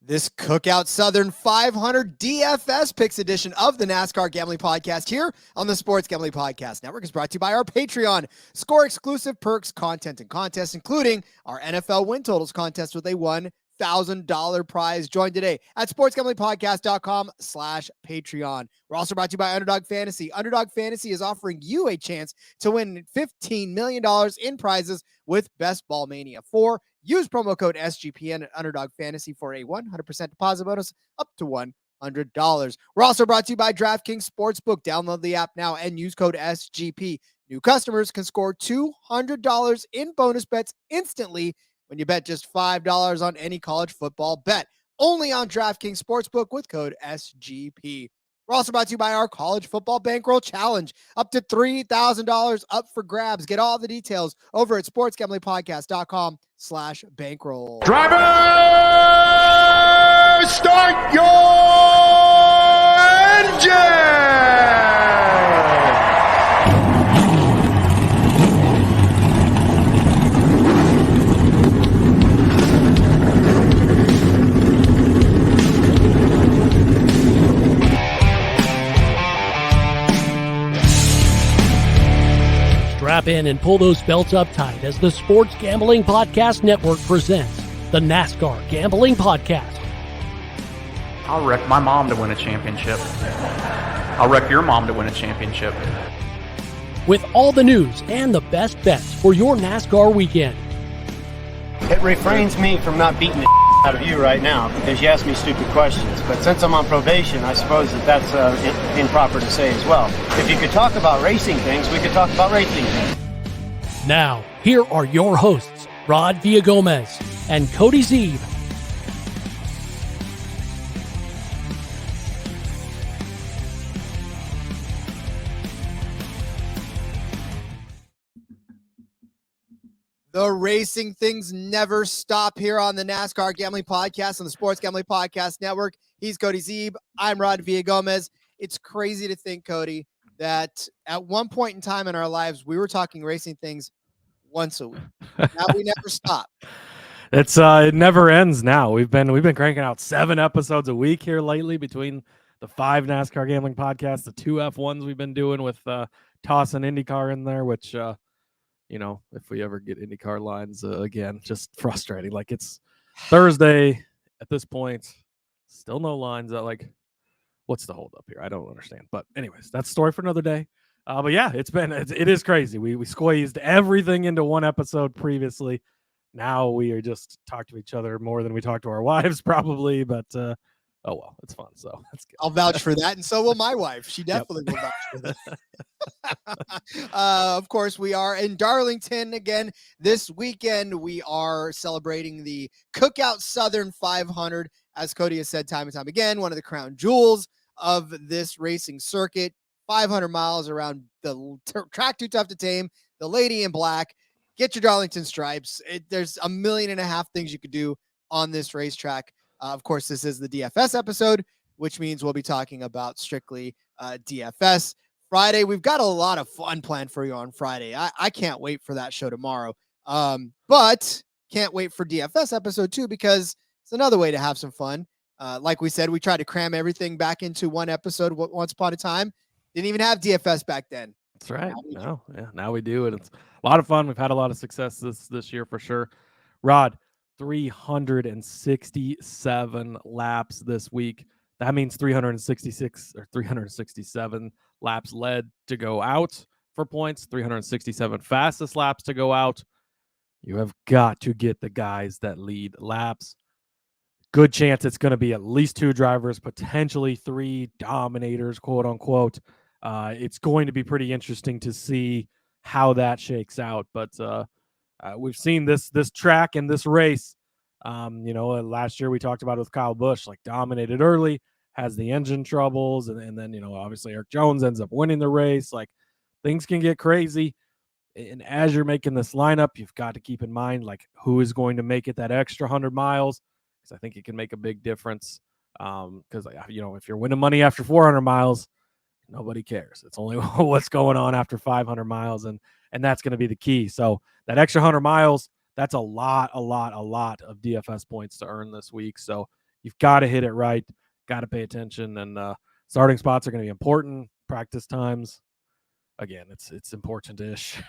This Cookout Southern 500 DFS Picks edition of the NASCAR Gambling Podcast here on the Sports Gambling Podcast Network is brought to you by our Patreon. Score exclusive perks, content, and contests, including our NFL win totals contest with a $1,000 prize. Join today at sportsgamblingpodcast.com/Patreon. We're also brought to you by Underdog Fantasy. Underdog Fantasy is offering you a chance to win $15 million in prizes with Best Ball Mania 4. Use promo code SGPN at Underdog Fantasy for a 100% deposit bonus up to $100. We're also brought to you by DraftKings Sportsbook. Download the app now and use code SGP. New customers can score $200 in bonus bets instantly when you bet just $5 on any college football bet. Only on DraftKings Sportsbook with code SGP. We're also brought to you by our college football bankroll challenge. Up to $3,000 up for grabs. Get all the details over at sportsgamblingpodcast.com/bankroll. Driver, start your engine! Strap in and pull those belts up tight as the Sports Gambling Podcast Network presents the NASCAR Gambling Podcast. I'll wreck my mom to win a championship. I'll wreck your mom to win a championship. With all the news and the best bets for your NASCAR weekend. It refrains me from not beating the out of you right now because you asked me stupid questions. But since I'm on probation, I suppose that's improper to say as well. If you could talk about racing things, we could talk about racing things. Now, here are your hosts, Rod Villagomez and Cody Zeeb. The racing things never stop here on the NASCAR Gambling Podcast on the Sports Gambling Podcast Network. He's Cody Zeeb. I'm Rod Villagomez. It's crazy to think, Cody, that at one point in time in our lives, we were talking racing things once a week. Now we never stop. It never ends now. We've been cranking out 7 episodes a week here lately between the 5 NASCAR Gambling Podcasts, the 2 F1s we've been doing with tossing IndyCar in there, which if we ever get IndyCar lines again, just frustrating. Like, it's Thursday at this point, still no lines. What's the hold up here? I don't understand. But anyways, that's a story for another day. But yeah, it is crazy. We squeezed everything into one episode previously. Now we are just talk to each other more than we talk to our wives probably, but oh well, it's fun. So that's good. I'll vouch for that, and so will my wife. She definitely will vouch for that. Of course, we are in Darlington again this weekend. We are celebrating the Cookout Southern 500, as Cody has said time and time again, one of the crown jewels of this racing circuit. 500 miles around the track too tough to tame, the lady in black. Get your Darlington stripes. There's 1.5 million things you could do on this racetrack. Of course, this is the DFS episode, which means we'll be talking about strictly DFS. Friday, we've got a lot of fun planned for you on Friday. I can't wait for that show tomorrow. But can't wait for DFS episode 2 because it's another way to have some fun. Like we said, we tried to cram everything back into one episode once upon a time. Didn't even have DFS back then. That's right. Now we do it. It's a lot of fun. We've had a lot of success this year for sure. Rod, 367 laps this week. That means 366 or 367 laps led to go out for points, 367 fastest laps to go out. You have got to get the guys that lead laps. Good chance it's going to be at least 2 drivers, potentially 3 dominators, quote unquote. It's going to be pretty interesting to see how that shakes out. But we've seen this track and this race. Last year we talked about it with Kyle Busch, like dominated early, has the engine troubles, and then obviously Eric Jones ends up winning the race. Like, things can get crazy. And as you're making this lineup, you've got to keep in mind, like, who is going to make it that extra 100 miles, because I think it can make a big difference. Because if you're winning money after 400 miles, nobody cares. It's only what's going on after 500 miles, and that's going to be the key. So that extra 100 miles, that's a lot of DFS points to earn this week. So You've got to hit it right, got to pay attention, and starting spots are going to be important. Practice times, again, it's important-ish.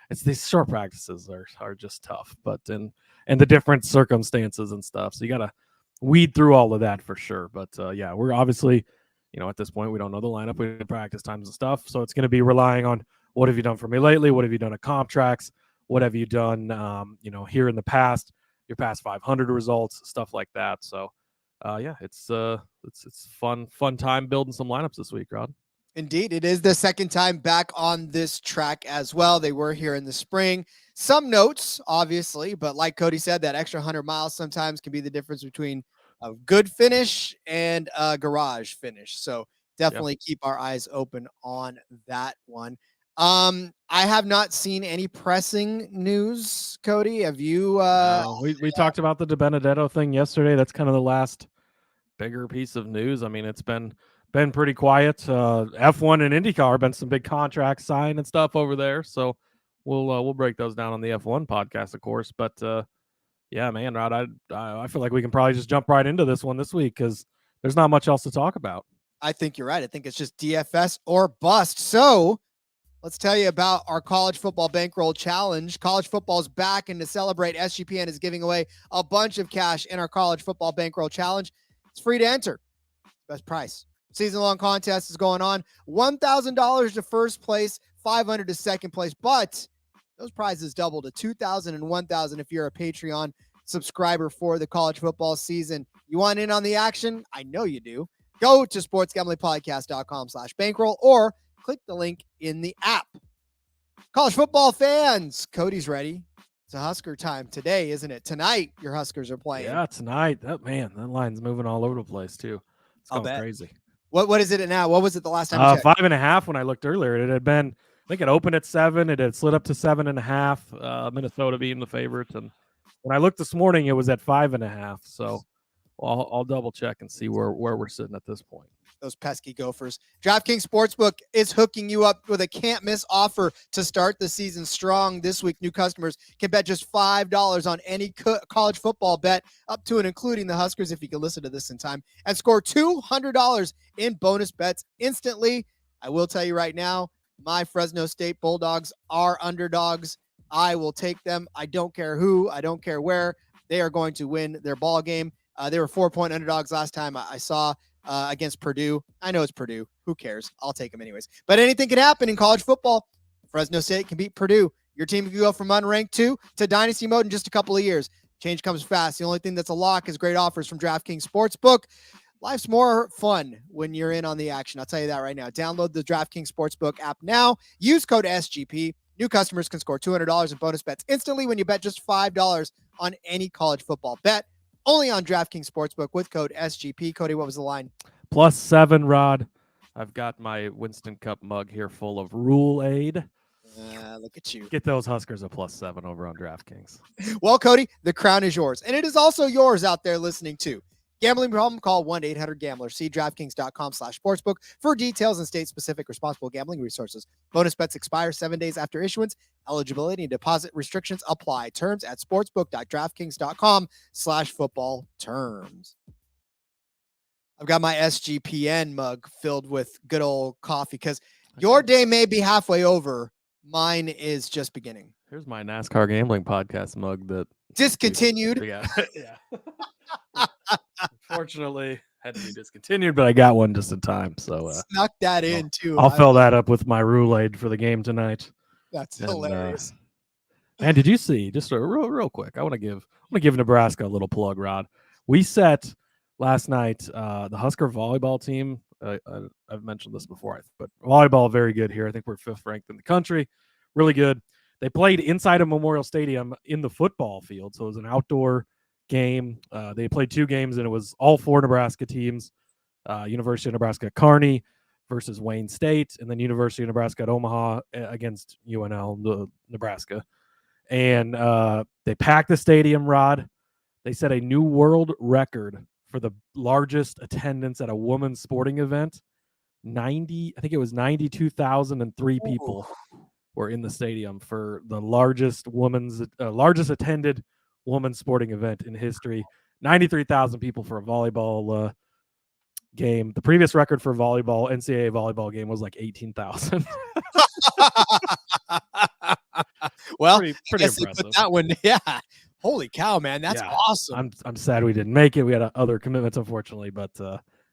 It's these short practices are just tough, but and the different circumstances and stuff. So you got to weed through all of that for sure. But yeah, we're obviously, at this point we don't know the lineup, we have practice times and stuff. So it's going to be relying on what have you done for me lately, what have you done at comp tracks, what have you done, here in the past, your past 500 results, stuff like that. So yeah, it's fun time building some lineups this week, Rod. Indeed, it is the second time back on this track as well. They were here in the spring. Some notes, obviously, but like Cody said, that extra 100 miles sometimes can be the difference between a good finish and a garage finish. So definitely keep our eyes open on that one. I have not seen any pressing news, Cody. Have you? We talked about the DiBenedetto thing yesterday. That's kind of the last bigger piece of news. I mean, it's been pretty quiet. F1 and IndyCar have been some big contracts signed and stuff over there. So we'll break those down on the F1 podcast, of course. But yeah, man, Rod, I feel like we can probably just jump right into this one this week because there's not much else to talk about. I think you're right. I think it's just DFS or bust. So let's tell you about our college football bankroll challenge. College football is back, and to celebrate, SGPN is giving away a bunch of cash in our college football bankroll challenge. It's free to enter. Best price. Season-long contest is going on. $1,000 to first place, $500 to second place, but those prizes double to $2,000 and $1,000 if you're a Patreon subscriber for the college football season. You want in on the action? I know you do. Go to sportsgamblingpodcast.com/bankroll or click the link in the app. College football fans, Cody's ready. It's a Husker time today, isn't it? Tonight, your Huskers are playing. Yeah, tonight. That line's moving all over the place too. It's going crazy. What is it now? What was it the last time you checked? 5.5 when I looked earlier. It had been, I think it opened at 7. It had slid up to 7.5. Minnesota being the favorites, and when I looked this morning, it was at 5.5. So I'll double check and see where we're sitting at this point. Those pesky Gophers. DraftKings Sportsbook is hooking you up with a can't-miss offer to start the season strong. This week, new customers can bet just $5 on any college football bet, up to and including the Huskers, if you can listen to this in time, and score $200 in bonus bets instantly. I will tell you right now, my Fresno State Bulldogs are underdogs. I will take them. I don't care who. I don't care where. They are going to win their ball game. They were 4-point underdogs last time I saw against Purdue. I know it's Purdue. Who cares? I'll take them anyways. But anything can happen in college football. Fresno State can beat Purdue. Your team can go from unranked 2 to dynasty mode in just a couple of years. Change comes fast. The only thing that's a lock is great offers from DraftKings Sportsbook. Life's more fun when you're in on the action. I'll tell you that right now. Download the DraftKings Sportsbook app now. Use code SGP. New customers can score $200 in bonus bets instantly when you bet just $5 on any college football bet. Only on DraftKings Sportsbook with code SGP. Cody, what was the line? +7, Rod. I've got my Winston Cup mug here full of Rule Aid. Look at you. Get those Huskers a +7 over on DraftKings. Well, Cody, the crown is yours. And it is also yours out there listening too. Gambling problem? Call 1-800-GAMBLER. See DraftKings.com/sportsbook for details and state-specific responsible gambling resources. Bonus bets expire 7 days after issuance. Eligibility and deposit restrictions apply. Terms at sportsbook.draftkings.com/football terms. I've got my SGPN mug filled with good old coffee because your day may be halfway over. Mine is just beginning. Here's my NASCAR Gambling Podcast mug that discontinued. Yeah. Unfortunately, had to be discontinued, but I got one just in time. So snuck that in too. I'll fill that up with my Roulade for the game tonight. That's hilarious. And did you see? Just real quick, I want to give Nebraska a little plug, Rod. We set last night the Husker volleyball team. I've mentioned this before, but volleyball very good here. I think we're 5th ranked in the country. Really good. They played inside of Memorial Stadium in the football field, so it was an outdoor game. They played 2 games, and it was all 4 Nebraska teams. University of Nebraska at Kearney versus Wayne State, and then University of Nebraska at Omaha against UNL, Nebraska. And they packed the stadium, Rod. They set a new world record for the largest attendance at a women's sporting event. I think it was 92,003 people were in the stadium for the largest attended women's sporting event in history. 93,000 people for a volleyball game. The previous record for volleyball, NCAA volleyball game, was like 18,000. Well, pretty I guess they impressive. put that one. Yeah. Holy cow, man. That's awesome. I'm sad we didn't make it. We had other commitments, unfortunately, but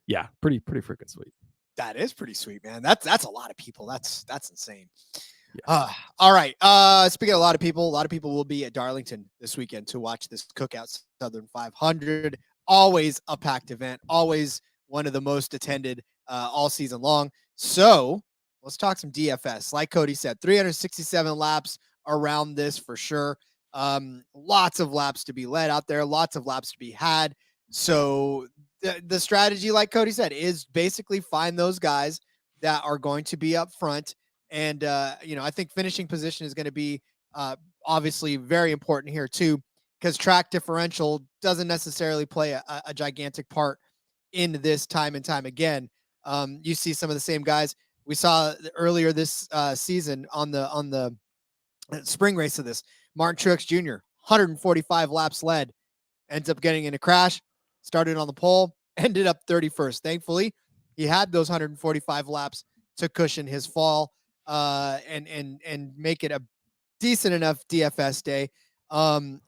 yeah, pretty freaking sweet. That is pretty sweet, man. That's a lot of people. That's insane. Yeah. All right. Speaking of a lot of people will be at Darlington this weekend to watch this Cookout Southern 500. Always a packed event. Always one of the most attended all season long. So let's talk some DFS. Like Cody said, 367 laps around this for sure. Lots of laps to be led out there. Lots of laps to be had. So the strategy, like Cody said, is basically find those guys that are going to be up front. And, I think finishing position is going to be obviously very important here too, because track differential doesn't necessarily play a gigantic part in this time and time again. You see some of the same guys we saw earlier this season on the spring race of this. Martin Truex Jr., 145 laps led, ends up getting in a crash, started on the pole, ended up 31st. Thankfully, he had those 145 laps to cushion his fall and make it a decent enough DFS day. And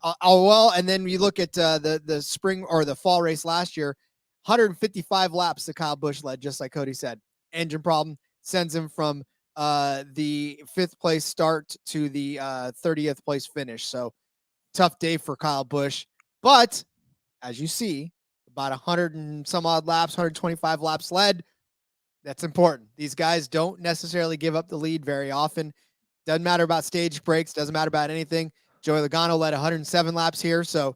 then you look at the spring or the fall race last year, 155 laps that Kyle Busch led, just like Cody said. Engine problem sends him from the 5th place start to the 30th place finish. So tough day for Kyle Busch. But as you see, about 100 and some odd laps, 125 laps led. That's important. These guys don't necessarily give up the lead very often. Doesn't matter about stage breaks. Doesn't matter about anything. Joey Logano led 107 laps here. So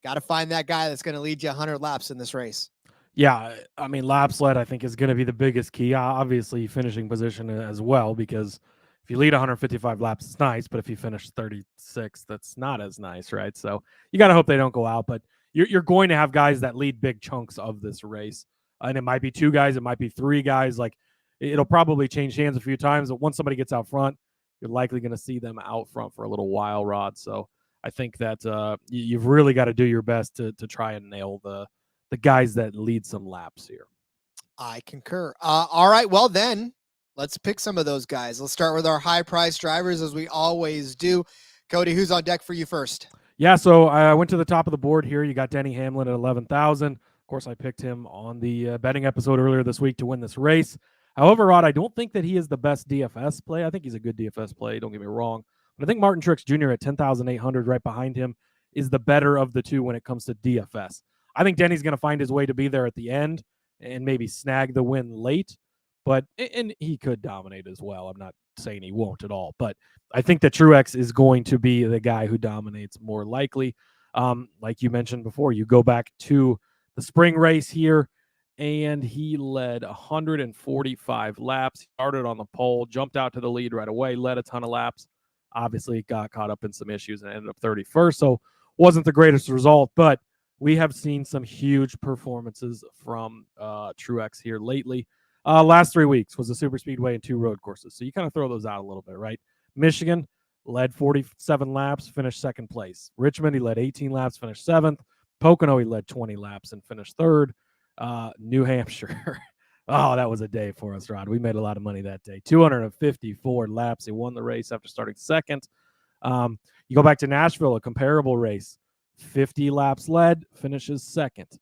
got to find that guy that's going to lead you 100 laps in this race. Yeah, I mean, laps led, I think, is going to be the biggest key. Obviously, finishing position as well, because if you lead 155 laps, it's nice, but if you finish 36, that's not as nice, right? So you got to hope they don't go out, but you're going to have guys that lead big chunks of this race. And it might be 2 guys, it might be 3 guys. Like, it'll probably change hands a few times, but once somebody gets out front, you're likely going to see them out front for a little while, Rod. So I think that you've really got to do your best to try and nail the guys that lead some laps here. I concur. All right, well then, let's pick some of those guys. Let's start with our high-priced drivers, as we always do. Cody, who's on deck for you first? Yeah, so I went to the top of the board here. You got Denny Hamlin at 11,000. Of course, I picked him on the betting episode earlier this week to win this race. However, Rod, I don't think that he is the best DFS play. I think he's a good DFS play, don't get me wrong. But I think Martin Truex Jr. at 10,800 right behind him is the better of the two when it comes to DFS. I think Denny's going to find his way to be there at the end and maybe snag the win late, and he could dominate as well. I'm not saying he won't at all, but I think that Truex is going to be the guy who dominates more likely. Like you mentioned before, you go back to the spring race here, and he led 145 laps. He started on the pole, jumped out to the lead right away, led a ton of laps. Obviously, got caught up in some issues and ended up 31st, so wasn't the greatest result, but we have seen some huge performances from Truex here lately. Last 3 weeks was a super speedway and 2 road courses. So you kind of throw those out a little bit, right? Michigan led 47 laps, finished 2nd place. Richmond, he led 18 laps, finished 7th. Pocono, he led 20 laps and finished 3rd. New Hampshire. Oh, that was a day for us, Rod. We made a lot of money that day. 254 laps. He won the race after starting 2nd. You go back to Nashville, a comparable race. 50 laps led, finishes 2nd.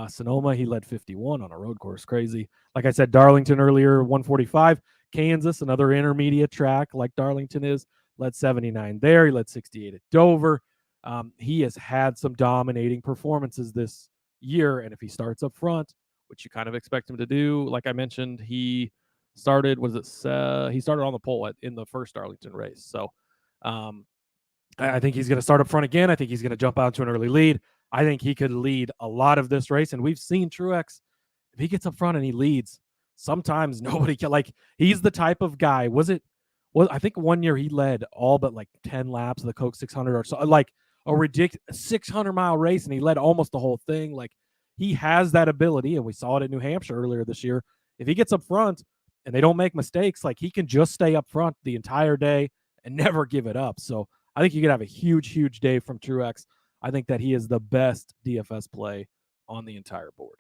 Sonoma, he led 51 on a road course. Crazy. Like I said, Darlington earlier, 145. Kansas, another intermediate track like Darlington is, led 79 there. He led 68 at Dover. He has had some dominating performances this year, and if he starts up front, which you kind of expect him to do, like I mentioned, he started, he started on the pole in the first Darlington race. So I think he's going to start up front again. I think he's going to jump out to an early lead. I think he could lead a lot of this race, and we've seen Truex, if he gets up front and he leads, sometimes nobody can, like, he's the type of guy. I think one year he led all but like 10 laps of the Coke 600 or so, like a ridiculous 600-mile race, and he led almost the whole thing. Like, he has that ability, and we saw it at New Hampshire earlier this year. If he gets up front and they don't make mistakes, like, he can just stay up front the entire day and never give it up. So I think you could have a huge, huge day from Truex. I think that he is the best DFS play on the entire board.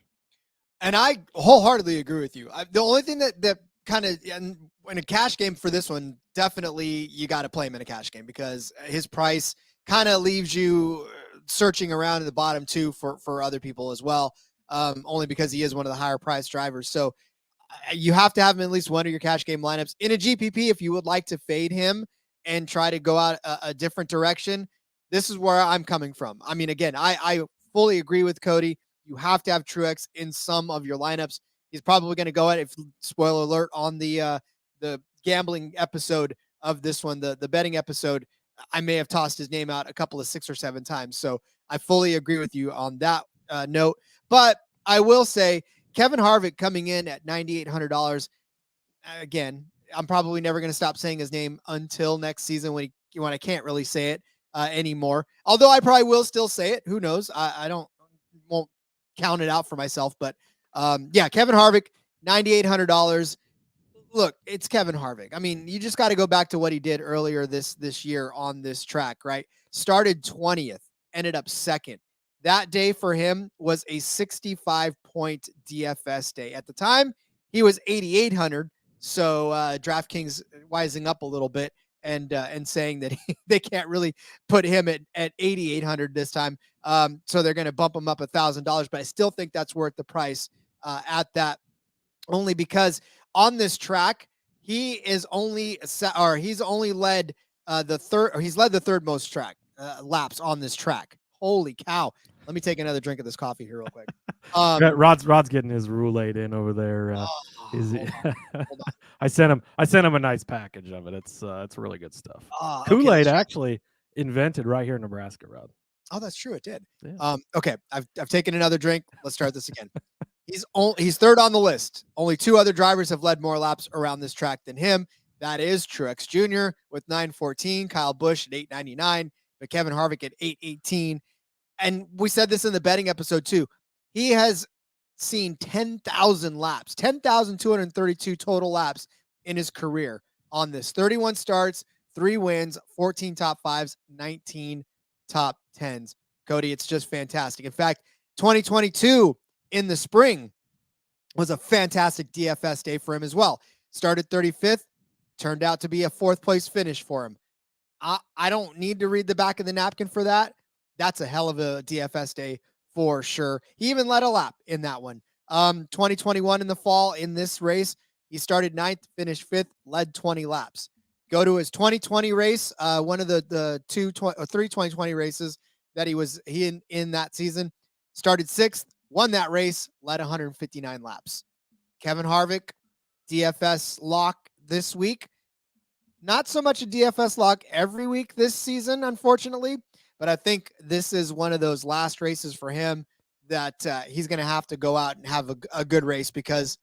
And I wholeheartedly agree with you. The only thing that kind of, and in a cash game for this one, definitely you got to play him in a cash game because his price kind of leaves you searching around in the bottom two for other people as well, only because he is one of the higher priced drivers. So you have to have him in at least one of your cash game lineups. In a GPP, if you would like to fade him and try to go out a different direction, this is where I'm coming from. I mean, again, I fully agree with Cody. You have to have Truex in some of your lineups. He's probably going to go at, if spoiler alert, on the gambling episode of this one, the betting episode, I may have tossed his name out a couple of 6 or 7 times. So I fully agree with you on that note. But I will say Kevin Harvick coming in at $9,800. Again, I'm probably never going to stop saying his name until next season when I can't really say it anymore. Although I probably will still say it. Who knows? I won't count it out for myself. But yeah, Kevin Harvick, $9,800. Look, it's Kevin Harvick. I mean, you just got to go back to what he did earlier this year on this track, right? Started 20th, ended up 2nd. That day for him was a 65-point DFS day. At the time, he was 8,800. So DraftKings wising up a little bit and saying that they can't really put him at 8,800 this time. So they're going to bump him up $1,000. But I still think that's worth the price at that, only because on this track, he's only led the third most laps on this track. Holy cow. Let me take another drink of this coffee here real quick. Rod's getting his roulade in over there. Hold on. I sent him a nice package of it. It's really good stuff. Okay, Kool-Aid actually invented right here in Nebraska, Rod. Oh, that's true. It did. Yeah. Okay. I've taken another drink. Let's start this again. He's third on the list. Only 2 other drivers have led more laps around this track than him. That is Truex Jr. with 914, Kyle Busch at 899, but Kevin Harvick at 818. And we said this in the betting episode too. He has seen 10,000 laps, 10,232 total laps in his career on this. 31 starts, 3 wins, 14 top 5s, 19 top 10s. Cody, it's just fantastic. In fact, 2022 in the spring was a fantastic DFS day for him as well. Started 35th, turned out to be a 4th place finish for him. I don't need to read the back of the napkin for that. That's a hell of a DFS day for sure. He even led a lap in that one. 2021 in the fall in this race, he started 9th, finished 5th, led 20 laps. Go to his 2020 race, one of the 3 2020 races that he was in that season. Started 6th, won that race, led 159 laps. Kevin Harvick, DFS lock this week. Not so much a DFS lock every week this season, unfortunately, but I think this is one of those last races for him that he's going to have to go out and have a good race because,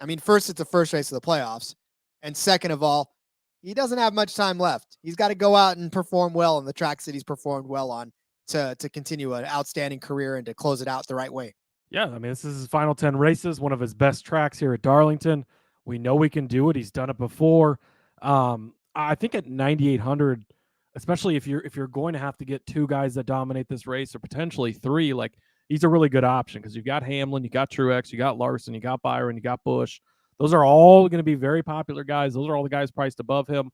I mean, first, it's the first race of the playoffs. And second of all, he doesn't have much time left. He's got to go out and perform well on the tracks that he's performed well on to continue an outstanding career and to close it out the right way. Yeah, I mean, this is his final 10 races, one of his best tracks here at Darlington. We know he can do it. He's done it before. I think at 9,800, especially if you're going to have to get 2 guys that dominate this race or potentially 3, like he's a really good option because you've got Hamlin, you got Truex, you got Larson, you got Byron, you got Busch. Those are all going to be very popular guys. Those are all the guys priced above him.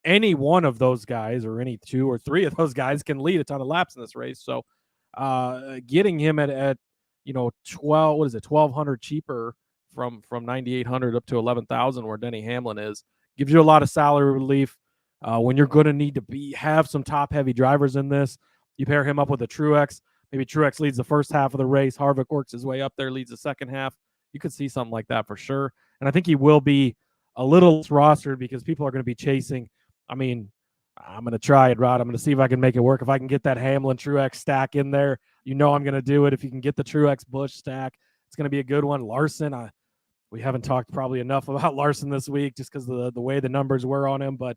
Any one of those guys or any 2 or 3 of those guys can lead a ton of laps in this race. So getting him at 1,200 cheaper from 9,800 up to 11,000 where Denny Hamlin is, gives you a lot of salary relief. When you're going to need to have some top heavy drivers in this, you pair him up with a Truex. Maybe Truex leads the first half of the race. Harvick works his way up there, leads the second half. You could see something like that for sure. And I think he will be a little rostered because people are going to be chasing. I mean, I'm going to try it, Rod. I'm going to see if I can make it work. If I can get that Hamlin Truex stack in there, I'm going to do it. If you can get the Truex Busch stack, it's going to be a good one. Larson, we haven't talked probably enough about Larson this week just because of the way the numbers were on him, but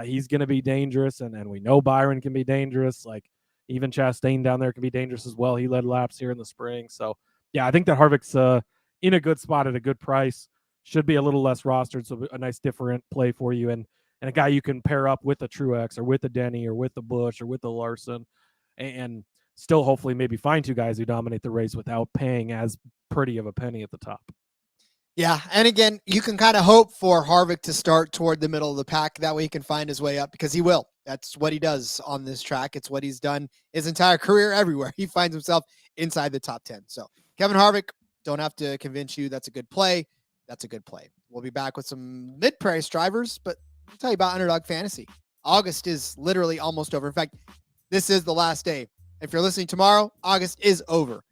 he's going to be dangerous, and we know Byron can be dangerous. Like even Chastain down there can be dangerous as well. He led laps here in the spring. So, yeah, I think that Harvick's in a good spot at a good price. Should be a little less rostered, so a nice different play for you, and a guy you can pair up with a Truex or with a Denny or with the Busch or with the Larson and still hopefully maybe find 2 guys who dominate the race without paying as pretty of a penny at the top. Yeah, and again, you can kind of hope for Harvick to start toward the middle of the pack. That way he can find his way up, because he will. That's what he does on this track. It's what he's done his entire career everywhere. He finds himself inside the top 10. So Kevin Harvick, don't have to convince you that's a good play. That's a good play. We'll be back with some mid-price drivers, but I'll tell you about Underdog Fantasy. August is literally almost over. In fact, this is the last day. If you're listening tomorrow, August is over.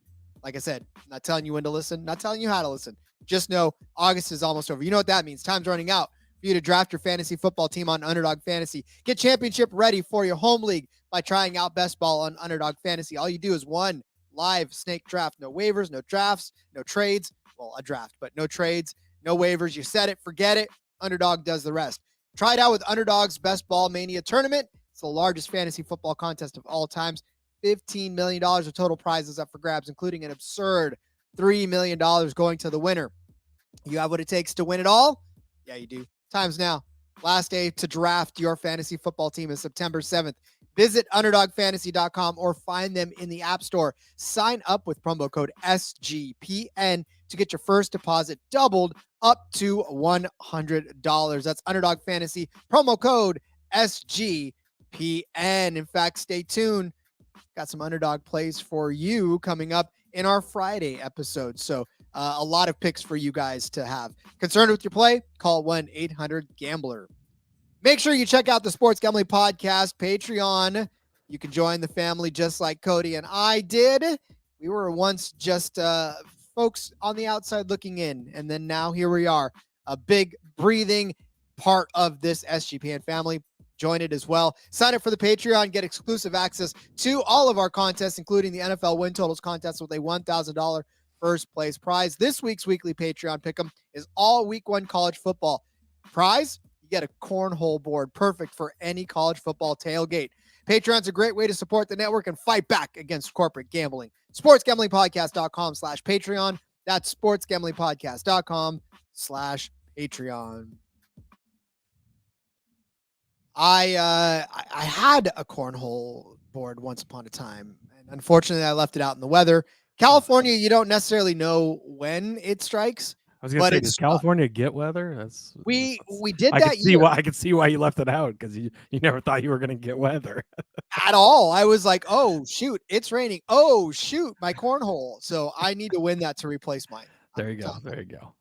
Like I said, not telling you when to listen, not telling you how to listen. Just know August is almost over. You know what that means. Time's running out for you to draft your fantasy football team on Underdog Fantasy. Get championship ready for your home league by trying out best ball on Underdog Fantasy. All you do is one live snake draft. No waivers, no drafts, no trades. Well, a draft, but no trades, no waivers. You set it, forget it. Underdog does the rest. Try it out with Underdog's Best Ball Mania Tournament. It's the largest fantasy football contest of all times. $15 million of total prizes up for grabs, including an absurd $3 million going to the winner. You have what it takes to win it all? Yeah, you do. Time's now. Last day to draft your fantasy football team is September 7th. Visit UnderdogFantasy.com or find them in the App Store. Sign up with promo code SGPN to get your first deposit doubled up to $100. That's Underdog Fantasy, promo code SGPN. In fact, stay tuned. Got some Underdog plays for you coming up in our Friday episode. So a lot of picks for you guys to have. Concerned with your play? Call 1-800-GAMBLER. Make sure you check out the Sports Gambling Podcast Patreon. You can join the family just like Cody and I did. We were once just folks on the outside looking in, and then now here we are, a big breathing part of this SGPN family. Join it as well. Sign up for the Patreon. Get exclusive access to all of our contests, including the NFL Win Totals contest with a $1,000 first place prize. This week's weekly Patreon pick'em is all week 1 college football. Prize, you get a cornhole board, perfect for any college football tailgate. Patreon's a great way to support the network and fight back against corporate gambling. SportsGamblingPodcast.com/Patreon. That's SportsGamblingPodcast.com/Patreon. I had a cornhole board once upon a time, and unfortunately I left it out in the weather. California, you don't necessarily know when it strikes. I was going to say, does California get weather? We did that year. I could see why you left it out, because you never thought you were going to get weather at all. I was like, oh shoot, it's raining. Oh shoot, my cornhole. So I need to win that to replace mine. There you go. There you go.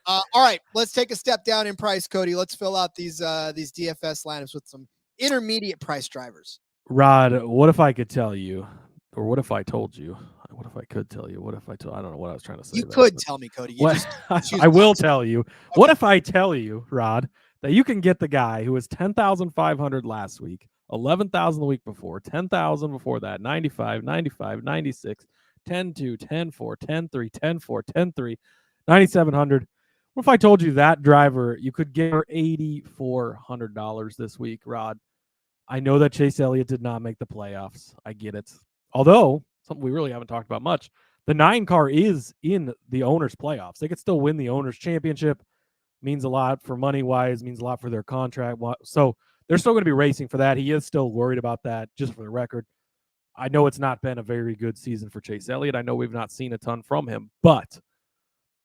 All right, let's take a step down in price, Cody. Let's fill out these DFS lineups with some intermediate price drivers. Rod, what if I could tell you, or what if I told you? What if I could tell you? What if I told? I don't know what I was trying to say. You could tell me, Cody. I will tell you. Okay. What if I tell you, Rod, that you can get the guy who was 10,500 last week, 11,000 the week before, 10,000 before that, 95, 95, 96, 10-2, 10-4, 10-3, 10-4, 10-3, 9,700. What if I told you that driver, you could get her $8,400 this week, Rod? I know that Chase Elliott did not make the playoffs. I get it. Although, something we really haven't talked about much, the 9 car is in the owners' playoffs. They could still win the owners' championship. Means a lot for money-wise, means a lot for their contract. So they're still going to be racing for that. He is still worried about that, just for the record. I know it's not been a very good season for Chase Elliott. I know we've not seen a ton from him, but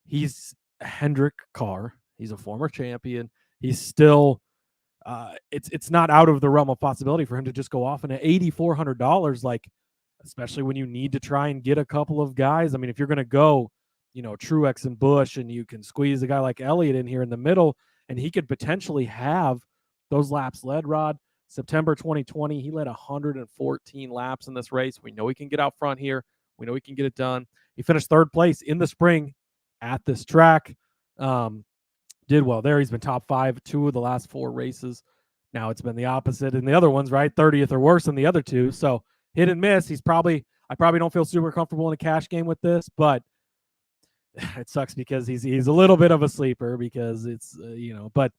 he's a Hendrick car. He's a former champion. He's still it's not out of the realm of possibility for him to just go off in at $8,400, like, especially when you need to try and get a couple of guys. I mean, if you're going to go, Truex and Busch, and you can squeeze a guy like Elliott in here in the middle, and he could potentially have those laps led, Rod. September 2020, he led 114 laps in this race. We know he can get out front here. We know he can get it done. He finished 3rd place in the spring at this track. Did well there. He's been top 5 2 of the last 4 races. Now it's been the opposite in the other ones, right? 30th or worse than the other 2. So hit and miss. I probably don't feel super comfortable in a cash game with this, but it sucks because he's a little bit of a sleeper, because it's but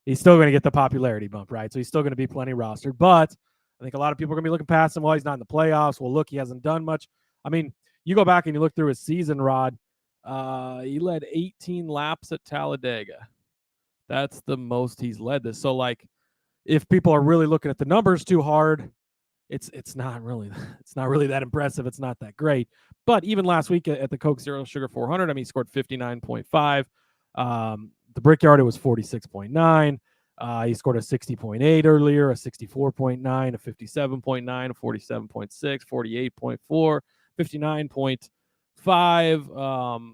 he's still going to get the popularity bump, right? So he's still going to be plenty rostered. But I think a lot of people are going to be looking past him. Well, he's not in the playoffs. Well, look, he hasn't done much. I mean, you go back and you look through his season, Rod. He led 18 laps at Talladega. That's the most he's led this. So, like, if people are really looking at the numbers too hard, it's not really that impressive. It's not that great. But even last week at the Coke Zero Sugar 400, I mean, he scored 59.5. The Brickyard, it was 46.9. He scored a 60.8 earlier, a 64.9, a 57.9, a 47.6, 48.4, 59.5.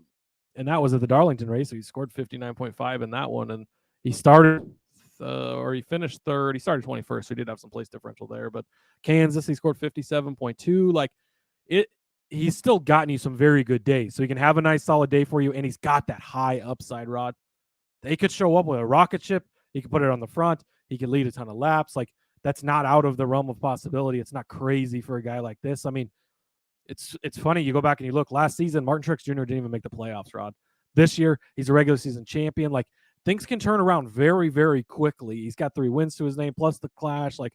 And that was at the Darlington race. So he scored 59.5 in that one. And he started he finished third. He started 21st. So he did have some place differential there. But Kansas, he scored 57.2. Like he's still gotten you some very good days. So he can have a nice solid day for you. And he's got that high upside, Rod. They could show up with a rocket ship. He could put it on the front. He could lead a ton of laps. Like, that's not out of the realm of possibility. It's not crazy for a guy like this. I mean, it's funny. You go back and you look. Last season, Martin Truex Jr. didn't even make the playoffs, Rod. This year, he's a regular season champion. Like, things can turn around very, very quickly. He's got 3 wins to his name, plus the Clash. Like,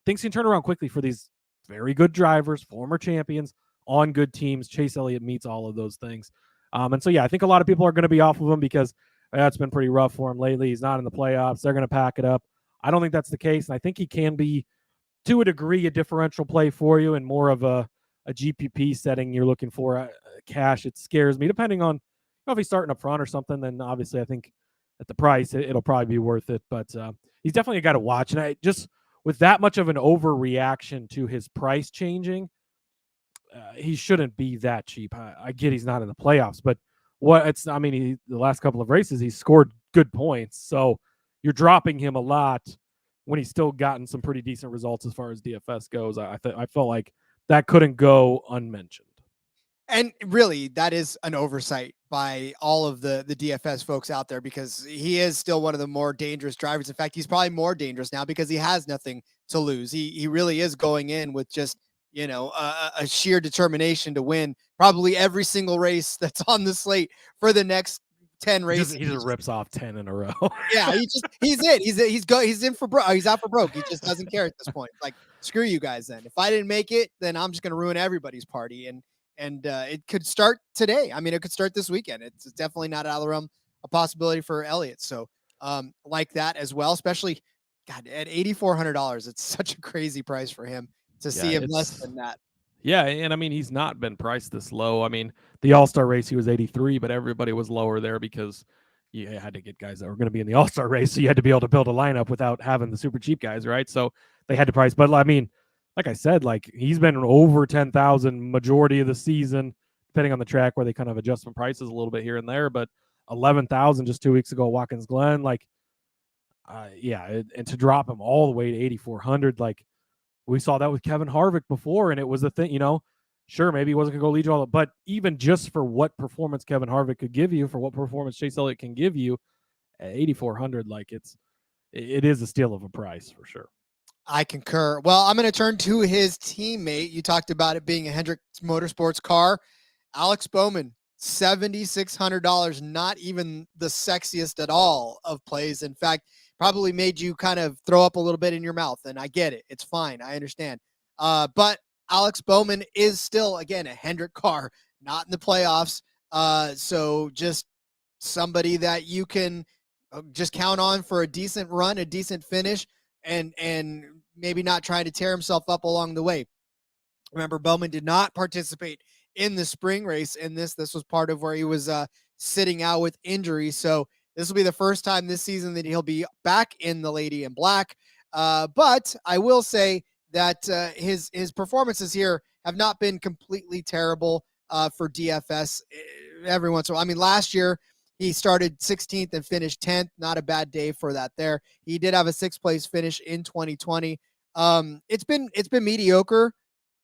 things can turn around quickly for these very good drivers, former champions, on good teams. Chase Elliott meets all of those things. And so, yeah, I think a lot of people are going to be off of him because it's been pretty rough for him lately. He's not in the playoffs. They're going to pack it up. I don't think that's the case. And I think he can be, to a degree, a differential play for you and more of a GPP setting you're looking for. Cash, it scares me. Depending on if he's starting up front or something, then obviously I think at the price, it'll probably be worth it. But he's definitely a guy to watch. And I just, with that much of an overreaction to his price changing, he shouldn't be that cheap. I get he's not in the playoffs, but the last couple of races, he's scored good points. So you're dropping him a lot when he's still gotten some pretty decent results as far as DFS goes. I felt like that couldn't go unmentioned. And really, that is an oversight by all of the DFS folks out there, because he is still one of the more dangerous drivers. In fact, he's probably more dangerous now because he has nothing to lose. He really is going in with just, a sheer determination to win probably every single race that's on the slate for the next 10 races. He just rips off 10 in a row. Yeah, he's in for broke. He's out for broke. He just doesn't care at this point. Like, screw you guys then. If I didn't make it, then I'm just going to ruin everybody's party. And it could start today. I mean, it could start this weekend. It's definitely not out of the realm a possibility for Elliott. So like that as well, especially at $8,400. It's such a crazy price for him to see him less than that. Yeah, and I mean, he's not been priced this low. I mean, the All-Star race, he was 83, but everybody was lower there because you had to get guys that were going to be in the All-Star race, so you had to be able to build a lineup without having the super cheap guys, right? So they had to price. But, I mean, like I said, like, he's been over 10,000 majority of the season, depending on the track where they kind of adjust some prices a little bit here and there, but 11,000 just 2 weeks ago at Watkins Glen, like, and to drop him all the way to 8,400, like, we saw that with Kevin Harvick before, and it was a thing, sure, maybe he wasn't going to go lead you all, but even just for what performance Kevin Harvick could give you, for what performance Chase Elliott can give you at 8,400, like, it is a steal of a price for sure. I concur. Well, I'm going to turn to his teammate. You talked about it being a Hendrick Motorsports car. Alex Bowman, $7,600, not even the sexiest at all of plays. In fact, probably made you kind of throw up a little bit in your mouth, and I get it. It's fine. I understand. But Alex Bowman is still, again, a Hendrick car, not in the playoffs. So just somebody that you can just count on for a decent run, a decent finish, and maybe not trying to tear himself up along the way. Remember, Bowman did not participate in the spring race in this. This was part of where he was sitting out with injury. So this will be the first time this season that he'll be back in the Lady in Black. But I will say that his performances here have not been completely terrible for DFS every once in a while. I mean, last year he started 16th and finished 10th. Not a bad day for that there. He did have a 6th place finish in 2020. It's been mediocre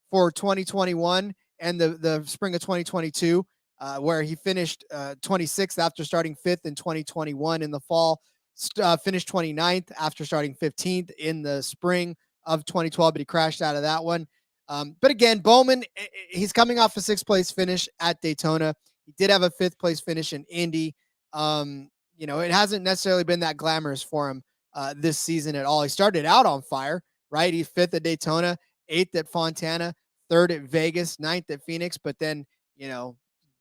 for 2021 and the spring of 2022. Where he finished 26th after starting 5th in 2021 in the fall, finished 29th after starting 15th in the spring of 2012, but he crashed out of that one. But again, Bowman, he's coming off a 6th place finish at Daytona. He did have a 5th place finish in Indy. It hasn't necessarily been that glamorous for him this season at all. He started out on fire, right? He's 5th at Daytona, 8th at Fontana, 3rd at Vegas, 9th at Phoenix, but then,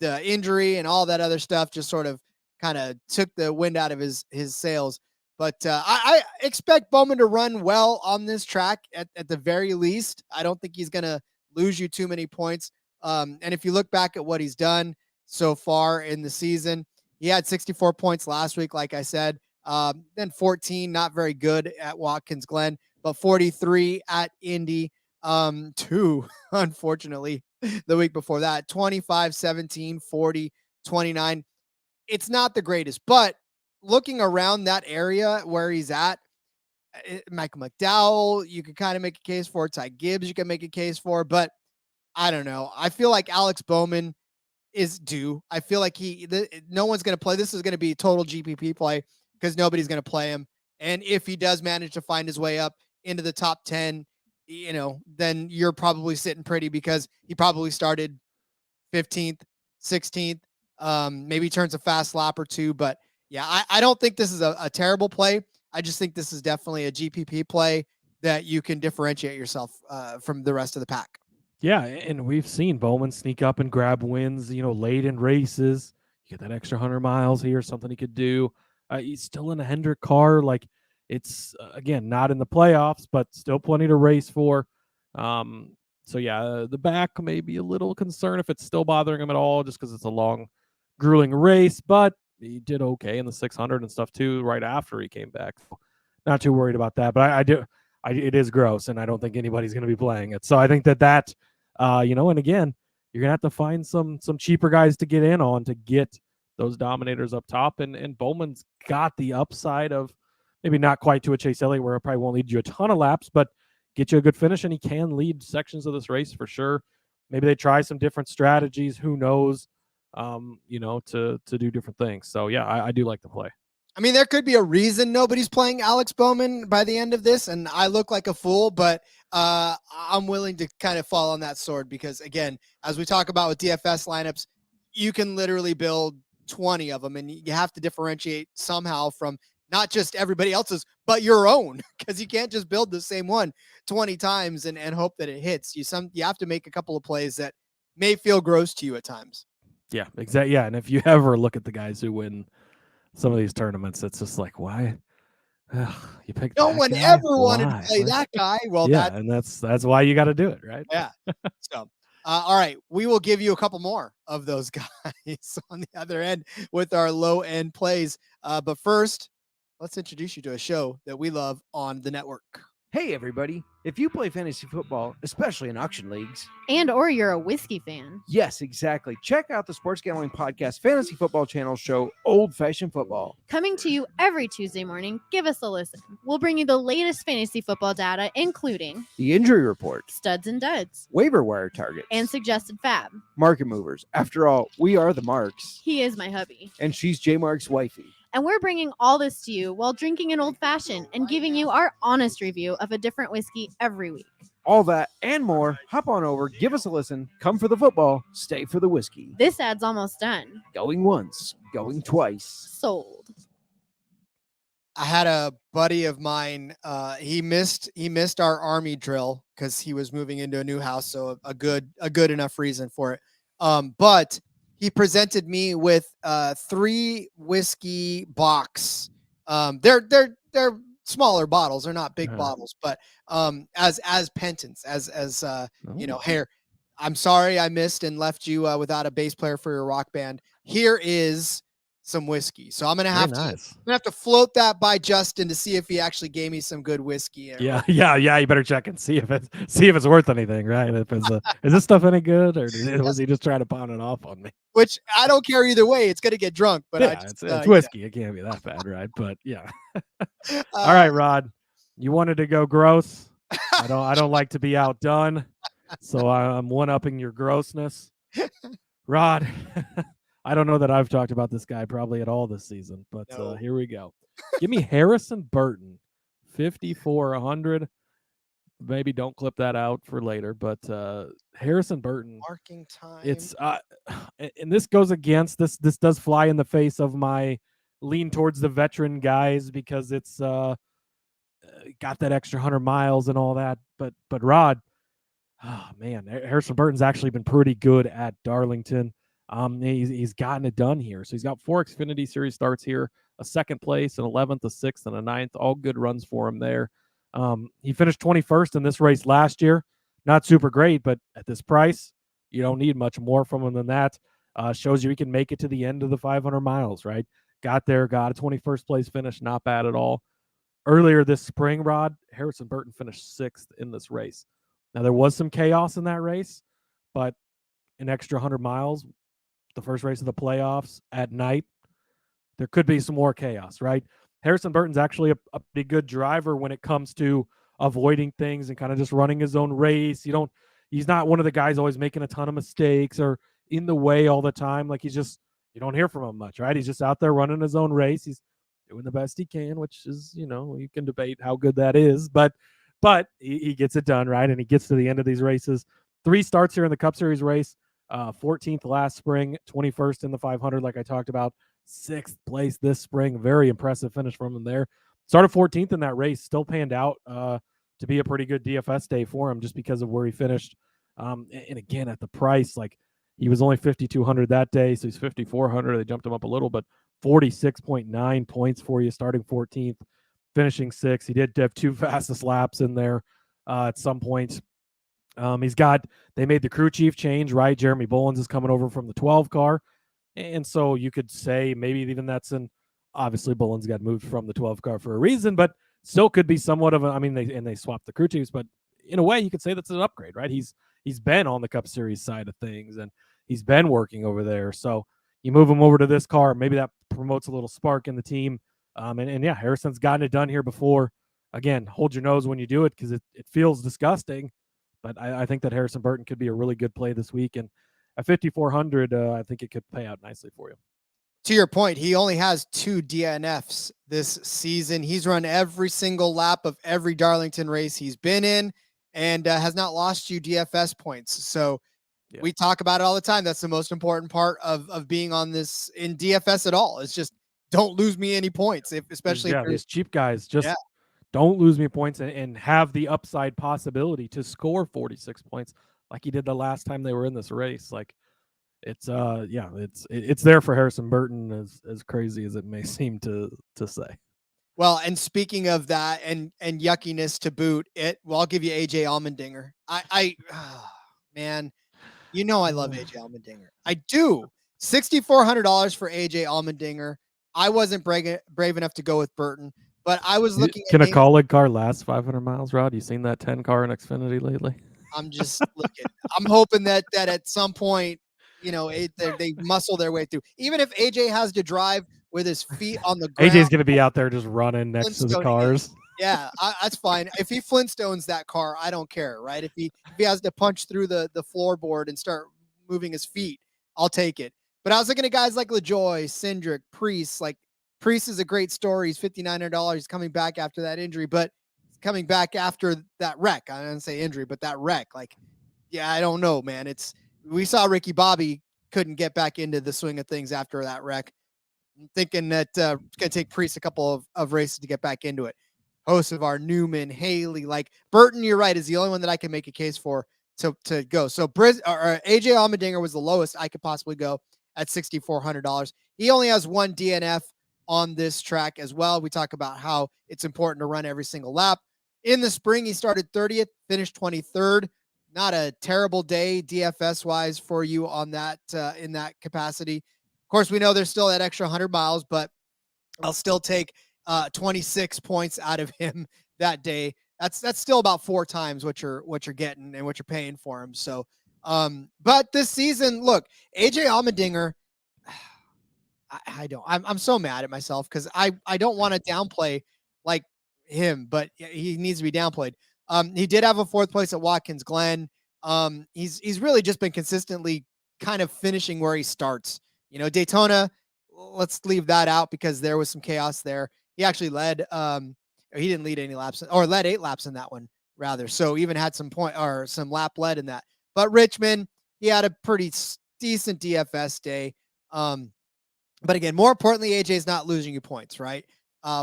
the injury and all that other stuff just sort of kind of took the wind out of his sails. But I expect Bowman to run well on this track at the very least. I don't think he's going to lose you too many points. And if you look back at what he's done so far in the season, he had 64 points last week, like I said. Then 14, not very good at Watkins Glen, but 43 at Indy. 2, unfortunately, the week before that, 25, 17, 40, 29. It's not the greatest, but looking around that area where he's at, Michael McDowell, you can kind of make a case for. Ty Gibbs, you can make a case for, but I don't know. I feel like Alex Bowman is due. I feel like no one's going to play. This is going to be total GPP play because nobody's going to play him. And if he does manage to find his way up into the top 10, then you're probably sitting pretty because he probably started 15th, 16th. Maybe turns a fast lap or two, but yeah, I don't think this is a terrible play. I just think this is definitely a GPP play that you can differentiate yourself from the rest of the pack. Yeah, and we've seen Bowman sneak up and grab wins, late in races. You get that extra 100 miles here, something he could do. He's still in a Hendrick car. Like, it's, again, not in the playoffs, but still plenty to race for. So, yeah, the back may be a little concerned if it's still bothering him at all, just because it's a long, grueling race. But he did okay in the 600 and stuff, too, right after he came back. So not too worried about that. But it is gross, and I don't think anybody's going to be playing it. So I think that and again, you're going to have to find some cheaper guys to get in on to get those dominators up top. And Bowman's got the upside of maybe not quite to a Chase Elliott where it probably won't lead you a ton of laps, but get you a good finish, and he can lead sections of this race for sure. Maybe they try some different strategies. Who knows, to do different things. So, yeah, I do like the play. I mean, there could be a reason nobody's playing Alex Bowman by the end of this, and I look like a fool, but I'm willing to kind of fall on that sword because, again, as we talk about with DFS lineups, you can literally build 20 of them, and you have to differentiate somehow from not just everybody else's, but your own, because you can't just build the same one 20 times and hope that it hits. You have to make a couple of plays that may feel gross to you at times. Yeah, exactly. Yeah, and if you ever look at the guys who win some of these tournaments, it's just like, why? You picked no one guy? ever wanted Why? to play that guy. Well, yeah, and that's why you got to do it, right? Yeah. So, all right, we will give you a couple more of those guys on the other end with our low end plays. But first, let's introduce you to a show that we love on the network. Hey, everybody. If you play fantasy football, especially in auction leagues, or you're a whiskey fan. Yes, exactly. Check out the Sports Gambling Podcast Fantasy Football Channel show, Old Fashioned Football. Coming to you every Tuesday morning, give us a listen. We'll bring you the latest fantasy football data, including The injury report, studs and duds, waiver wire targets, and suggested fab. market movers. After all, we are the Marks, He is my hubby. and she's J Mark's wifey. And we're bringing all this to you while drinking an old fashioned and giving you our honest review of a different whiskey every week. All that and more. Hop on over, give us a listen. Come for the football, stay for the whiskey. This ad's almost done. Going once, going twice. Sold. I had a buddy of mine. He missed our army drill because he was moving into a new house. So a good enough reason for it. But he presented me with 3 whiskey box. They're smaller bottles. They're not big bottles, but as penance, as here. I'm sorry I missed and left you without a bass player for your rock band. Here is some whiskey. So I'm gonna have to float that by Justin to see if he actually gave me some good whiskey. Yeah. You better check and see if it's worth anything, right? If it's is this stuff any good, or was he just trying to pawn it off on me? Which I don't care either way. It's gonna get drunk, but yeah, it's whiskey. It can't be that bad, right? But yeah. All right, Rod. You wanted to go gross. I don't like to be outdone, so I'm one-upping your grossness, Rod. I don't know that I've talked about this guy probably at all this season, but No. Here we go. Give me Harrison Burton, 54-100. Maybe don't clip that out for later, but Harrison Burton. Marking time. It's and this goes against this. This does fly in the face of my lean towards the veteran guys because it's got that extra 100 miles and all that. But Rod, oh man, Harrison Burton's actually been pretty good at Darlington. He's gotten it done here. So he's got 4 Xfinity Series starts here a second place, an 11th, a 6th, and a 9th. All good runs for him there. He finished 21st in this race last year. Not super great, but at this price, you don't need much more from him than that. Shows you he can make it to the end of the 500 miles, right? Got there, got a 21st place finish. Not bad at all. Earlier this spring, Rod, Harrison Burton finished 6th in this race. Now, there was some chaos in that race, but an extra 100 miles, the first race of the playoffs at night, there could be some more chaos, right? Harrison Burton's actually a pretty good driver when it comes to avoiding things and kind of just running his own race. He's not one of the guys always making a ton of mistakes or in the way all the time. Like, you don't hear from him much, right? He's just out there running his own race. He's doing the best he can, which is, you can debate how good that is, but he gets it done, right? And he gets to the end of these races. 3 starts here in the Cup Series race, 14th last spring, 21st in the 500, like I talked about, 6th place this spring. Very impressive finish from him there. Started 14th in that race, still panned out to be a pretty good DFS day for him just because of where he finished. And again, at the price, like, he was only 5,200 that day, so he's 5,400. They jumped him up a little, but 46.9 points for you, starting 14th, finishing 6th. He did have 2 fastest laps in there at some point. They made the crew chief change, right? Jeremy Bolins is coming over from the 12 car. And so you could say maybe even obviously Bolins got moved from the 12 car for a reason, but still could be somewhat of they swapped the crew chiefs, but in a way you could say that's an upgrade, right? He's been on the Cup Series side of things and he's been working over there. So you move him over to this car, maybe that promotes a little spark in the team. And yeah, Harrison's gotten it done here before. Again, hold your nose when you do it because it feels disgusting. But I think that Harrison Burton could be a really good play this week. And at 5,400, I think it could pay out nicely for you. To your point, he only has 2 DNFs this season. He's run every single lap of every Darlington race he's been in and has not lost you DFS points. So we talk about it all the time. That's the most important part of being on this in DFS at all. It's just don't lose me any points, especially if these cheap guys just don't lose me points and have the upside possibility to score 46 points like he did the last time they were in this race. Like, it's there for Harrison Burton, as crazy as it may seem to say. Well, and speaking of that and yuckiness to boot, I'll give you AJ Allmendinger. Man, I love AJ Allmendinger. I do. $6,400 for AJ Allmendinger. I wasn't brave enough to go with Burton, but I was looking at... Can a colleague car last 500 miles, Rod? You seen that 10 car in Xfinity lately? I'm just looking. I'm hoping that at some point, they muscle their way through. Even if AJ has to drive with his feet on the ground. AJ's going to be out there just running next to the cars. Yeah, that's fine. If he Flintstones that car, I don't care, right? If he has to punch through the floorboard and start moving his feet, I'll take it. But I was looking at guys like LaJoy, Cindric, Priest. Like, Priest is a great story. He's $5,900. He's coming back after that injury, but he's coming back after that wreck. I didn't say injury, but that wreck. Like, yeah, I don't know, man. We saw Ricky Bobby couldn't get back into the swing of things after that wreck. I'm thinking that it's going to take Priest a couple of races to get back into it. Hosts of our Newman, Haley, like Burton, you're right, is the only one that I can make a case for to go. So AJ Allmendinger was the lowest I could possibly go at $6,400. He only has 1 DNF on this track as well. We talk about how it's important to run every single lap. In the spring, he started 30th, finished 23rd. Not a terrible day DFS wise for you on that in that capacity. Of course, we know there's still that extra 100 miles, but I'll still take 26 points out of him that day. That's still about 4 times what you're getting and what you're paying for him. So, but this season, look, AJ Allmendinger, I'm so mad at myself because I don't want to downplay like him, but he needs to be downplayed. He did have a 4th place at Watkins Glen. He's really just been consistently kind of finishing where he starts. Daytona, let's leave that out because there was some chaos there. He actually led, he didn't lead any laps or led 8 laps in that one rather. So even had some lap led in that, but Richmond, he had a pretty decent DFS day. But again, more importantly, AJ's not losing you points, right?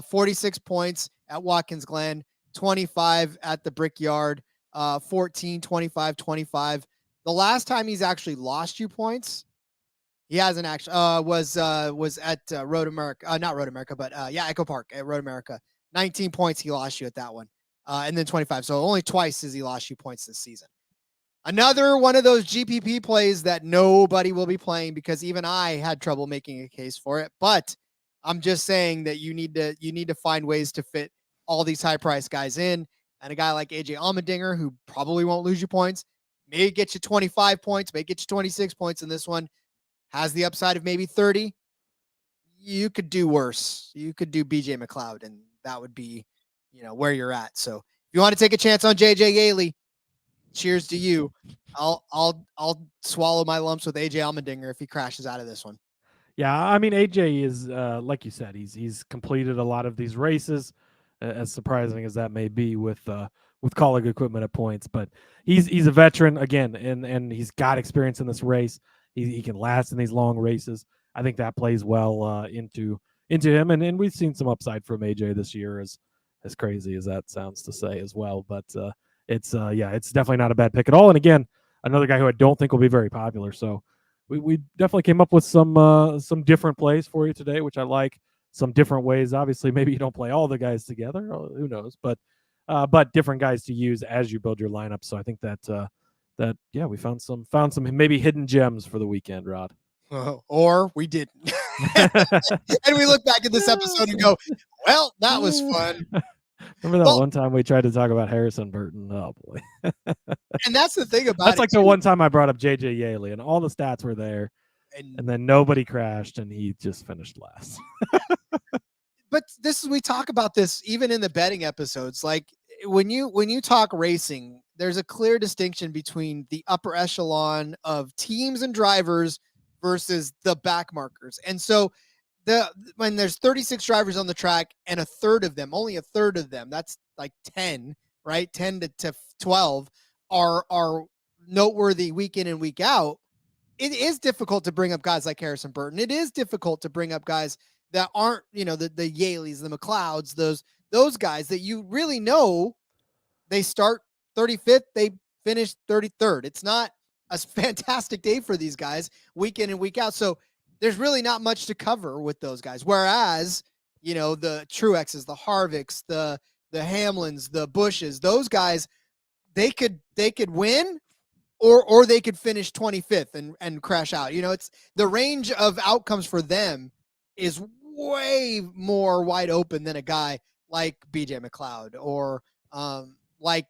46 points at Watkins Glen, 25 at the Brickyard, 14, 25, 25. The last time he's actually lost you points He hasn't actually. Was at Road America, not Road America, but Echo Park at Road America. 19 points he lost you at that one, and then 25. So only twice has he lost you points this season. Another one of those GPP plays that nobody will be playing because even I had trouble making a case for it. But I'm just saying that you need to find ways to fit all these high price guys in, and a guy like AJ Allmendinger, who probably won't lose you points, may get you 25 points, may get you 26 points in this one. Has the upside of maybe 30. You could do worse. You could do BJ McLeod, and that would be, where you're at. So if you want to take a chance on JJ Yaley, cheers to you. I'll swallow my lumps with AJ Allmendinger if he crashes out of this one. Yeah, I mean AJ is like you said, he's completed a lot of these races, as surprising as that may be with colleague equipment at points, but he's a veteran again, and he's got experience in this race. He can last in these long races. I think that plays well into him, and we've seen some upside from AJ this year, as crazy as that sounds to say as well. But it's definitely not a bad pick at all. And again, another guy who I don't think will be very popular. So we definitely came up with some different plays for you today, which I like. Some different ways. Obviously, maybe you don't play all the guys together. Who knows? But different guys to use as you build your lineup. So I think that we found some maybe hidden gems for the weekend, Rod. Or we didn't. And we look back at this episode and go, well, that was fun. Remember that one time we tried to talk about Harrison Burton? Oh boy. And that's the thing about that's like the one time I brought up JJ Yaley and all the stats were there, and then nobody crashed and he just finished last. But we talk about this even in the betting episodes. Like when you talk racing, there's a clear distinction between the upper echelon of teams and drivers versus the back markers. And so when there's 36 drivers on the track and only a third of them, that's like 10, right? 10 to 12 are noteworthy week in and week out. It is difficult to bring up guys like Harrison Burton. It is difficult to bring up guys that aren't, the Yaleys, the McLeods, those guys that you really know they start 35th, they finish 33rd. It's not a fantastic day for these guys week in and week out. So there's really not much to cover with those guys. Whereas, the Truexes, the Harvicks, the Hamlins, the Bushes, those guys, they could win or they could finish 25th and crash out. It's the range of outcomes for them is way more wide open than a guy like BJ McLeod or like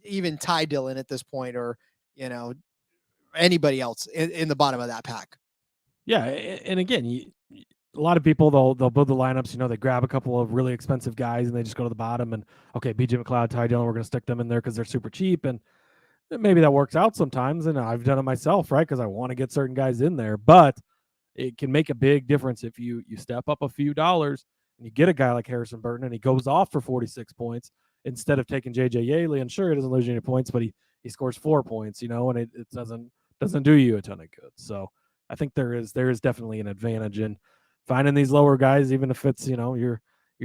even Ty Dillon at this point, or anybody else in the bottom of that pack. Yeah, and again, a lot of people they'll build the lineups. They grab a couple of really expensive guys and they just go to the bottom and okay, BJ McLeod, Ty Dillon, we're going to stick them in there because they're super cheap, and maybe that works out sometimes. And I've done it myself, right? Because I want to get certain guys in there, but it can make a big difference if you step up a few dollars and you get a guy like Harrison Burton and he goes off for 46 points instead of taking JJ Yaley. And sure, he doesn't lose you any points, but he scores 4 points, and it doesn't do you a ton of good. So I think there is definitely an advantage in finding these lower guys, even if it's, you're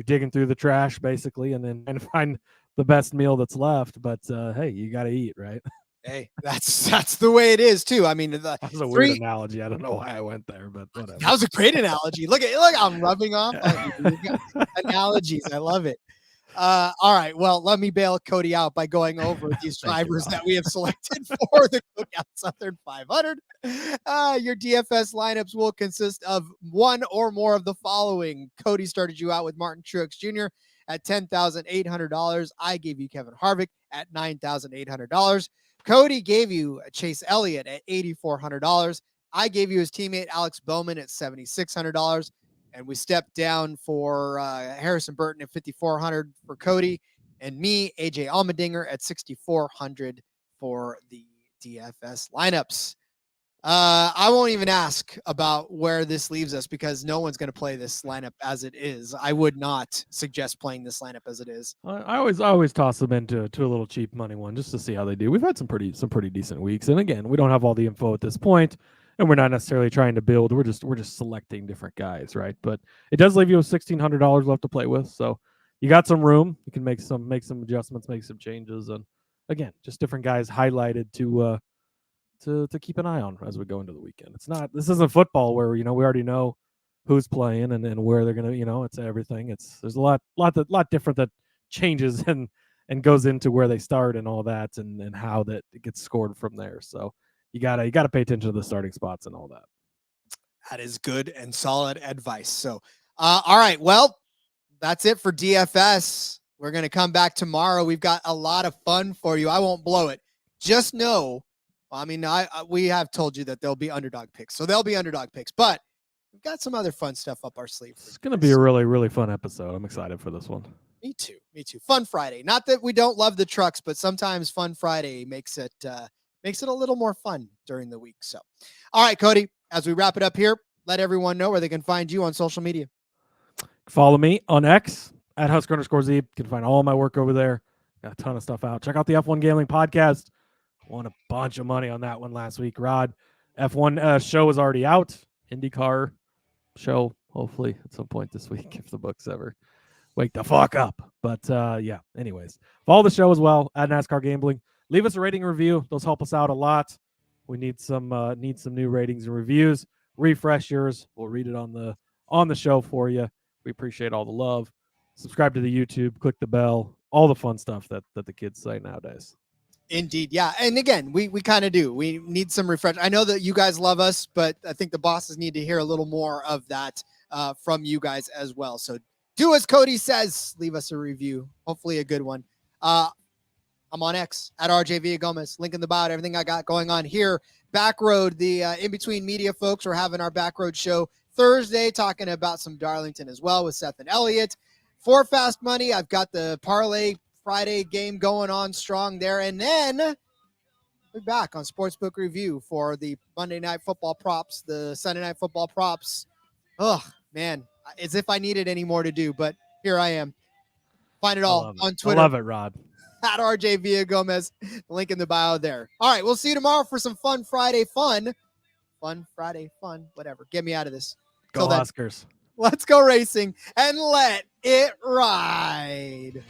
digging through the trash basically and then trying to find the best meal that's left. But hey, you got to eat, right? Hey, that's the way it is too. I mean, that was a weird analogy. I don't know why I went there, but whatever. That was a great analogy. Look, I'm rubbing off on you. Analogies. I love it. All right. Well, let me bail Cody out by going over these drivers that we have selected for the Cookout Southern 500. Your DFS lineups will consist of one or more of the following. Cody started you out with Martin Truex Jr. at $10,800. I gave you Kevin Harvick at $9,800. Cody gave you Chase Elliott at $8,400. I gave you his teammate Alex Bowman at $7,600. And we stepped down for Harrison Burton at $5,400 for Cody, and me, AJ Allmendinger, at $6,400 for the DFS lineups. I won't even ask about where this leaves us because no one's going to play this lineup as it is. I would not suggest playing this lineup as it is. I always toss them into a little cheap money one just to see how they do. We've had some pretty decent weeks, and again, we don't have all the info at this point. And we're not necessarily trying to build. We're just selecting different guys, right? But it does leave you with $1,600 left to play with. So you got some room. You can make some adjustments, make some changes, and again, just different guys highlighted to to keep an eye on as we go into the weekend. This isn't football where we already know who's playing and where they're gonna, it's everything. There's a lot different that changes and goes into where they start and all that and how that it gets scored from there. So you gotta pay attention to the starting spots and all that. That is good and solid advice. So, all right, well, that's it for DFS. We're going to come back tomorrow. We've got a lot of fun for you. I won't blow it. Just know, we have told you that there'll be underdog picks. So there'll be underdog picks, but we've got some other fun stuff up our sleeve. It's going to be a really, really fun episode. I'm excited for this one. Me too. Fun Friday. Not that we don't love the trucks, but sometimes Fun Friday makes it a little more fun during the week. So, all right, Cody, as we wrap it up here, let everyone know where they can find you on social media. Follow me on X at Husker_Zeeb. You can find all my work over there. Got a ton of stuff out. Check out the F1 Gambling Podcast. Won a bunch of money on that one last week. Rod, F1 show is already out. IndyCar show, hopefully at some point this week if the books ever wake the fuck up. But yeah, anyways, follow the show as well at NASCAR Gambling. Leave us a rating and review. Those help us out a lot. We need some new ratings and reviews. Refresh yours. We'll read it on the show for you. We appreciate all the love. Subscribe to the YouTube, click the bell, all the fun stuff that the kids say nowadays. Indeed. Yeah. And again, we kind of do. We need some refresh. I know that you guys love us, but I think the bosses need to hear a little more of that from you guys as well. So do as Cody says, leave us a review, hopefully a good one. I'm on X at RJ Villagomez, link in the bio, everything I got going on here. Backroad, the in-between media folks are having our Backroad show Thursday, talking about some Darlington as well with Seth and Elliott. For Fast Money, I've got the Parlay Friday game going on strong there. And then we're back on Sportsbook Review for the Monday Night Football props, the Sunday Night Football props. Oh, man, as if I needed any more to do, but here I am. Find it all on Twitter. I love it, Rod. At RJ Villagomez, link in the bio there. All right, we'll see you tomorrow for some Fun Friday fun. Fun Friday fun, whatever. Get me out of this. Go Huskers. Let's go racing and let it ride.